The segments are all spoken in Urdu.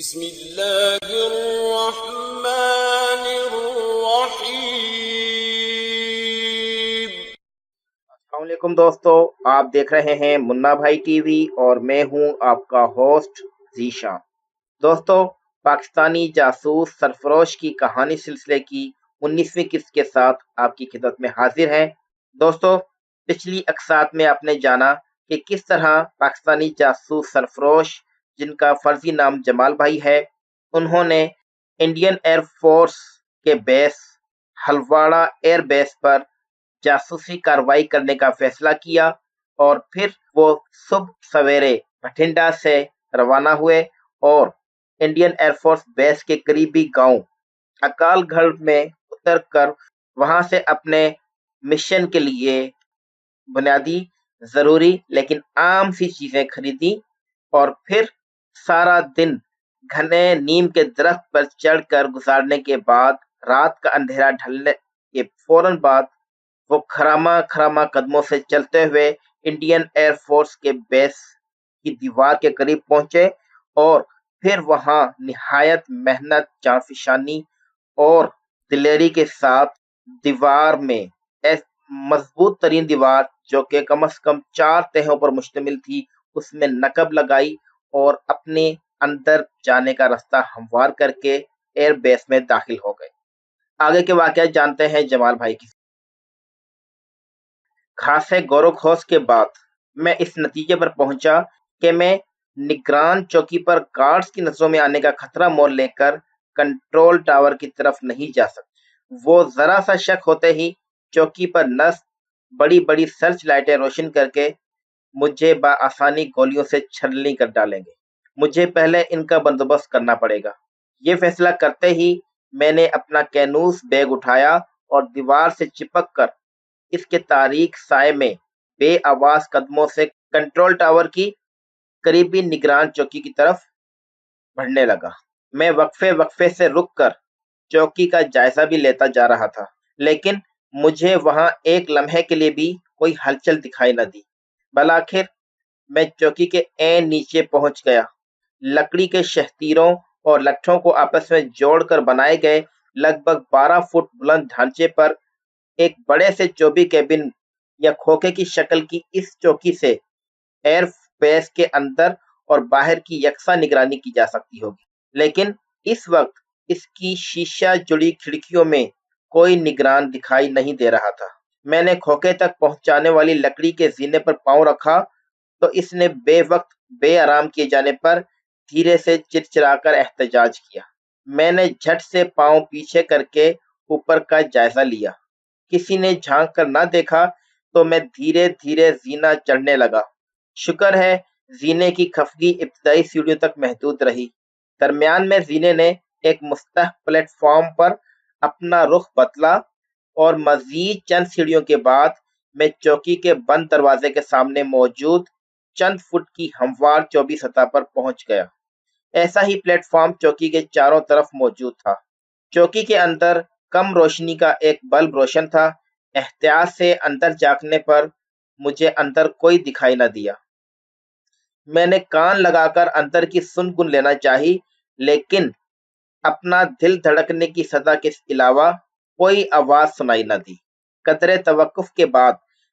بسم اللہ الرحمن الرحیم۔ السلام علیکم دوستو، آپ دیکھ رہے ہیں منا بھائی ٹی وی اور میں ہوں آپ کا ہوسٹ ذیشان۔ دوستو، پاکستانی جاسوس سرفروش کی کہانی سلسلے کی 19ویں قسط کے ساتھ آپ کی خدمت میں حاضر ہیں۔ دوستو، پچھلی اقساط میں آپ نے جانا کہ کس طرح پاکستانی جاسوس سرفروش جن کا فرضی نام جمال بھائی ہے، انہوں نے انڈین ایئر فورس کے بیس ہلواڑہ ایئر بیس پر جاسوسی کارروائی کرنے کا فیصلہ کیا اور پھر وہ صبح سویرے بٹھنڈا سے روانہ ہوئے اور انڈین ایئر فورس بیس کے قریبی گاؤں اکال گڑھ میں اتر کر وہاں سے اپنے مشن کے لیے بنیادی ضروری لیکن عام سی چیزیں خریدی اور پھر سارا دن گھنے نیم کے درخت پر چڑھ کر گزارنے کے بعد رات کا اندھیرا ڈھلنے کے فوراً بعد وہ کھراما قدموں سے چلتے ہوئے انڈین ایئر فورس کے بیس کی دیوار کے قریب پہنچے اور پھر وہاں نہایت محنت، جانفشانی اور دلیری کے ساتھ دیوار میں مضبوط ترین دیوار جو کہ کم از کم 4 تہوں پر مشتمل تھی اس میں نقب لگائی اور اپنے اندر جانے کا راستہ ہموار کر کے ایئر بیس میں داخل ہو گئے۔ آگے کے واقعات جانتے ہیں جمال بھائی کی۔ خاصے غور و خوض کے بعد میں اس نتیجے پر پہنچا کہ میں نگران چوکی پر گارڈز کی نظروں میں آنے کا خطرہ مول لے کر کنٹرول ٹاور کی طرف نہیں جا سکتا۔ وہ ذرا سا شک ہوتے ہی چوکی پر نصب بڑی بڑی سرچ لائٹیں روشن کر کے مجھے بآسانی گولیوں سے چھلنی کر ڈالیں گے۔ مجھے پہلے ان کا بندوبست کرنا پڑے گا۔ یہ فیصلہ کرتے ہی میں نے اپنا کینوس بیگ اٹھایا اور دیوار سے چپک کر اس کے تاریک سائے میں بے آواز قدموں سے کنٹرول ٹاور کی قریبی نگران چوکی کی طرف بڑھنے لگا۔ میں وقفے سے رک کر چوکی کا جائزہ بھی لیتا جا رہا تھا، لیکن مجھے وہاں ایک لمحے کے لیے بھی کوئی ہلچل دکھائی نہ دی۔ بالآخر میں چوکی کے عین نیچے پہنچ گیا۔ لکڑی کے شہتیروں اور لٹھوں کو آپس میں جوڑ کر بنائے گئے لگ بھگ 12 فٹ بلند ڈھانچے پر ایک بڑے سے چوبی کیبن یا کھوکھے کی شکل کی اس چوکی سے ایئر بیس کے اندر اور باہر کی یکساں نگرانی کی جا سکتی ہوگی، لیکن اس وقت اس کی شیشہ جڑی کھڑکیوں میں کوئی نگران دکھائی نہیں دے رہا تھا۔ میں نے کھوکھے تک پہنچانے والی لکڑی کے زینے پر پاؤں رکھا تو اس نے بے وقت بے آرام کیے جانے پر دھیرے سے چرچرا کر احتجاج کیا۔ میں نے جھٹ سے پاؤں پیچھے کر کے اوپر کا جائزہ لیا۔ کسی نے جھانک کر نہ دیکھا تو میں دھیرے دھیرے زینہ چڑھنے لگا۔ شکر ہے زینے کی خفگی ابتدائی سیڑھیوں تک محدود رہی۔ درمیان میں زینے نے ایک مستح پلیٹ فارم پر اپنا رخ بدلا اور مزید چند سیڑھیوں کے بعد میں چوکی کے بند دروازے کے سامنے موجود چند فٹ کی ہموار چوبی سطح پر پہنچ گیا۔ ایسا ہی پلیٹ فارم چوکی کے چاروں طرف موجود تھا۔ چوکی کے اندر کم روشنی کا ایک بلب روشن تھا۔ احتیاط سے اندر جھانکنے پر مجھے اندر کوئی دکھائی نہ دیا۔ میں نے کان لگا کر اندر کی سن گن لینا چاہی، لیکن اپنا دل دھڑکنے کی صدا کے علاوہ کوئی آواز سنائی نہ دی۔ قدرے توقف کے بعد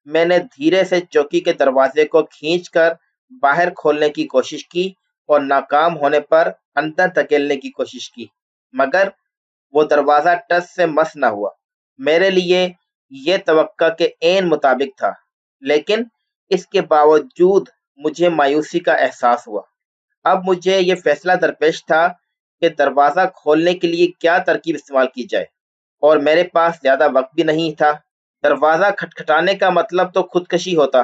میں نے دھیرے سے چوکی کے دروازے کو کھینچ کر باہر کھولنے کی کوشش کی اور ناکام ہونے پر اندر دھکیلنے کی کوشش کی، مگر وہ دروازہ ٹس سے مس نہ ہوا۔ میرے لیے یہ توقع کے عین مطابق تھا، لیکن اس کے باوجود مجھے مایوسی کا احساس ہوا۔ اب مجھے یہ فیصلہ درپیش تھا کہ دروازہ کھولنے کے لیے کیا ترکیب استعمال کی جائے، اور میرے پاس زیادہ وقت بھی نہیں تھا۔ دروازہ کھٹکھٹانے کا مطلب تو خودکشی ہوتا۔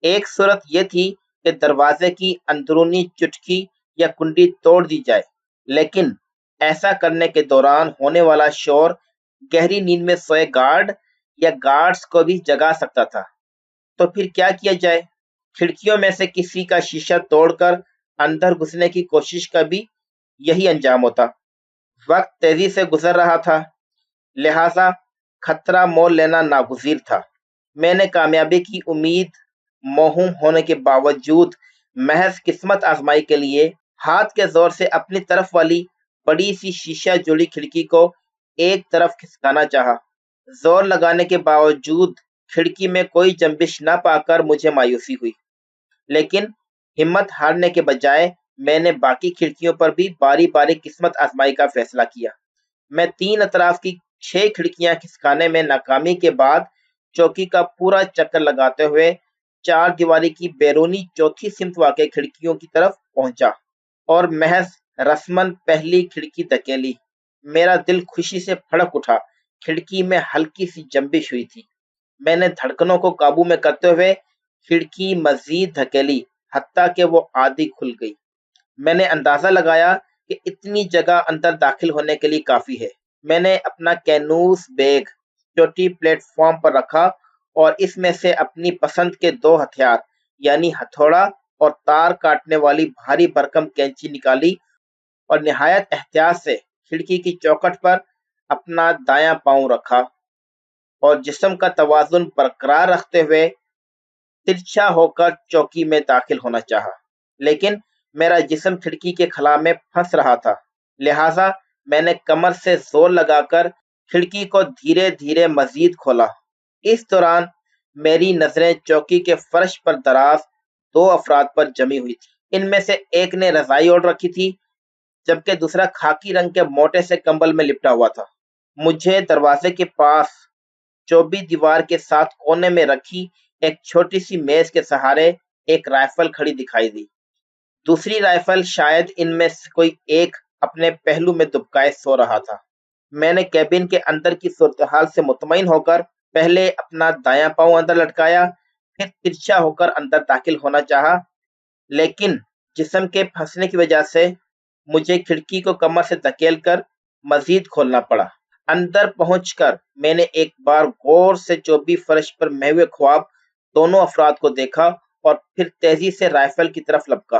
ایک صورت یہ تھی کہ دروازے کی اندرونی چٹکی یا کنڈی توڑ دی جائے، لیکن ایسا کرنے کے دوران ہونے والا شور گہری نیند میں سوئے گارڈ یا گارڈز کو بھی جگا سکتا تھا۔ تو پھر کیا کیا جائے؟ کھڑکیوں میں سے کسی کا شیشہ توڑ کر اندر گھسنے کی کوشش کا بھی یہی انجام ہوتا۔ وقت تیزی سے گزر رہا تھا، لہٰذا خطرہ مول لینا ناگزیر تھا۔ میں نے کامیابی کی امید موہوم ہونے کے باوجود محض قسمت آزمائی کے لیے ہاتھ کے زور سے اپنی طرف والی بڑی سی شیشہ جڑی کھڑکی کو ایک طرف کھسکانا چاہا۔ زور لگانے کے باوجود کھڑکی میں کوئی جنبش نہ پا کر مجھے مایوسی ہوئی، لیکن ہمت ہارنے کے بجائے میں نے باقی کھڑکیوں پر بھی باری باری قسمت آزمائی کا فیصلہ کیا۔ میں 3 اطراف کی 6 کھڑکیاں کھسکانے میں ناکامی کے بعد چوکی کا پورا چکر لگاتے ہوئے 4 دیواری کی بیرونی چوتھی سمت واقع کھڑکیوں کی طرف پہنچا اور محض رسماً پہلی کھڑکی دھکیلی۔ میرا دل خوشی سے پھڑک اٹھا۔ کھڑکی میں ہلکی سی جنبش ہوئی تھی۔ میں نے دھڑکنوں کو قابو میں کرتے ہوئے کھڑکی مزید دھکیلی، حتیٰ کہ وہ آدھی کھل گئی۔ میں نے اندازہ لگایا کہ اتنی جگہ اندر داخل ہونے کے لیے کافی ہے۔ میں نے اپنا کینوس بیگ چوٹی پلیٹ فارم پر رکھا اور اس میں سے اپنی پسند کے 2 ہتھیار یعنی ہتھوڑا اور تار کاٹنے والی بھاری بھرکم کینچی نکالی اور نہایت احتیاط سے کھڑکی کی چوکھٹ پر اپنا دایاں پاؤں رکھا اور جسم کا توازن برقرار رکھتے ہوئے ترچھا ہو کر چوکی میں داخل ہونا چاہا، لیکن میرا جسم کھڑکی کے خلا میں پھنس رہا تھا، لہٰذا میں نے کمر سے زور لگا کر کھڑکی کو دھیرے دھیرے مزید کھولا۔ اس دوران میری نظریں چوکی کے فرش پر دراز 2 افراد پر جمی ہوئی تھی۔ ان میں سے ایک نے رضائی اوڑھ رکھی تھی، جبکہ دوسرا خاکی رنگ کے موٹے سے کمبل میں لپٹا ہوا تھا۔ مجھے دروازے کے پاس چوبی دیوار کے ساتھ کونے میں رکھی ایک چھوٹی سی میز کے سہارے ایک رائفل کھڑی دکھائی دی۔ دوسری رائفل شاید ان میں سے کوئی ایک اپنے پہلو میں دبکائے سو رہا تھا۔ میں نے کیبن کے اندر کی صورتحال سے مطمئن ہو کر پہلے اپنا دایاں پاؤں اندر لٹکایا، پھر ترچھا ہو کر اندر داخل ہونا چاہا، لیکن جسم کے پھنسنے کی وجہ سے مجھے کھڑکی کو کمر سے دھکیل کر مزید کھولنا پڑا۔ اندر پہنچ کر میں نے ایک بار غور سے چوبی فرش پر مہوے خواب دونوں افراد کو دیکھا اور پھر تیزی سے رائفل کی طرف لپکا،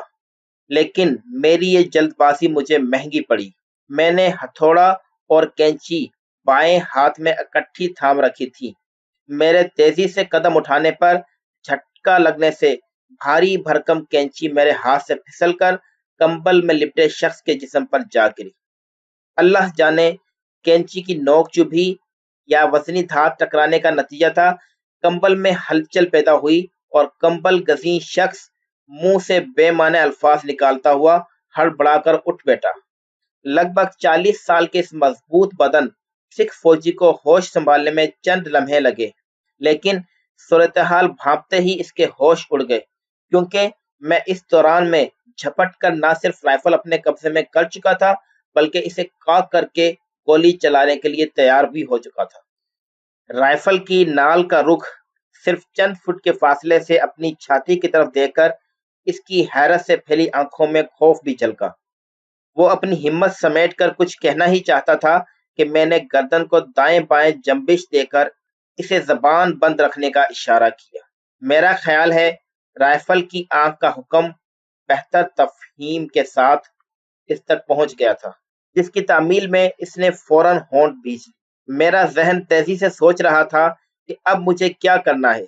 لیکن میری یہ جلد بازی مجھے مہنگی پڑی۔ میں نے ہتھوڑا اور کینچی بائیں ہاتھ میں اکٹھی تھام رکھی تھی۔ میرے تیزی سے قدم اٹھانے پر جھٹکا لگنے سے بھاری بھرکم کینچی میرے ہاتھ سے پھسل کر کمبل میں لپٹے شخص کے جسم پر جا گری۔ اللہ جانے کینچی کی نوک چبھی یا وزنی دھات ٹکرانے کا نتیجہ تھا، کمبل میں ہلچل پیدا ہوئی اور کمبل گزین شخص منہ سے بے معنی الفاظ نکالتا ہوا ہڑبڑا کر اٹھ بیٹھا۔ لگ بھگ 40 سال کے اس مضبوط بدن سکھ فوجی کو ہوش سنبھالنے میں چند لمحے لگے، لیکن صورتحال بھانپتے ہی اس کے ہوش اڑ گئے، کیونکہ میں اس دوران میں جھپٹ کر نہ صرف رائفل اپنے قبضے میں کر چکا تھا بلکہ اسے کاک کر کے گولی چلانے کے لیے تیار بھی ہو چکا تھا۔ رائفل کی نال کا رخ صرف چند فٹ کے فاصلے سے اپنی چھاتی کی طرف دیکھ کر اس کی حیرت سے پھیلی آنکھوں میں خوف بھی جھلکا۔ وہ اپنی ہمت سمیٹ کر کچھ کہنا ہی چاہتا تھا کہ میں نے گردن کو دائیں بائیں جنبش دے کر اسے زبان بند رکھنے کا اشارہ کیا۔ میرا خیال ہے رائفل کی آنکھ کا حکم بہتر تفہیم کے ساتھ اس تک پہنچ گیا تھا، جس کی تعمیل میں اس نے فوراً ہونٹ بھیج لی۔ میرا ذہن تیزی سے سوچ رہا تھا کہ اب مجھے کیا کرنا ہے۔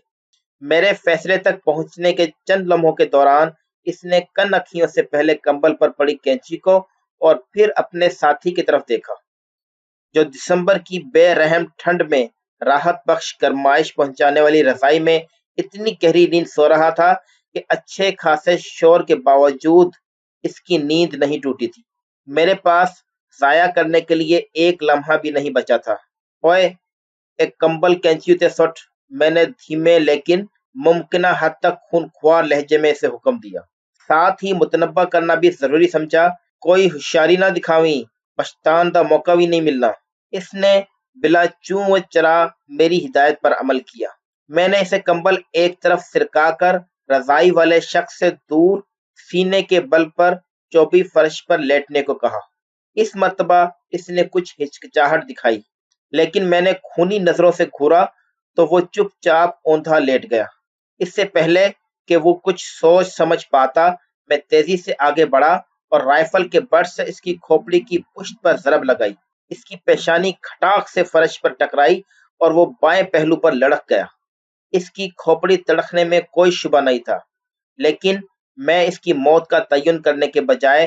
میرے فیصلے تک پہنچنے کے چند لمحوں کے دوران اس نے کن اکھیوں سے پہلے کمبل پر پڑی کینچی کو اور پھر اپنے ساتھی کی طرف دیکھا، جو دسمبر کی بے رحم ٹھنڈ میں راحت بخش گرمائش پہنچانے والی رضائی میں اتنی گہری نیند سو رہا تھا کہ اچھے خاصے شور کے باوجود اس کی نیند نہیں ٹوٹی تھی۔ میرے پاس ضائع کرنے کے لیے ایک لمحہ بھی نہیں بچا تھا۔ اوئے ایک کمبل کینچی تے سٹ، میں نے دھیمے لیکن ممکنہ حد تک خونخوار لہجے میں اسے حکم دیا، ساتھ ہی متنبہ کرنا بھی ضروری سمجھا، کوئی ہوشیاری نہ دکھاویں، پچھتان دا موقع بھی نہیں ملنا۔ اس نے بلا چوں و چرا میری ہدایت پر عمل کیا۔ میں نے اسے کمبل ایک طرف سرکا کر رضائی والے شخص سے دور سینے کے بل پر چوبی فرش پر لیٹنے کو کہا۔ اس مرتبہ اس نے کچھ ہچکچاہٹ دکھائی، لیکن میں نے خونی نظروں سے گھورا تو وہ چپ چاپ اوندھا لیٹ گیا۔ اس سے پہلے کہ وہ کچھ سوچ سمجھ پاتا، میں تیزی سے آگے بڑھا اور رائفل کے بٹ سے اس کی کھوپڑی کی پشت پر ضرب لگائی۔ اس کی پیشانی کھٹاک سے فرش پر ٹکرائی اور وہ بائیں پہلو پر لڑک گیا۔ اس کی کھوپڑی تڑکنے میں کوئی شبہ نہیں تھا، لیکن میں اس کی موت کا تعین کرنے کے بجائے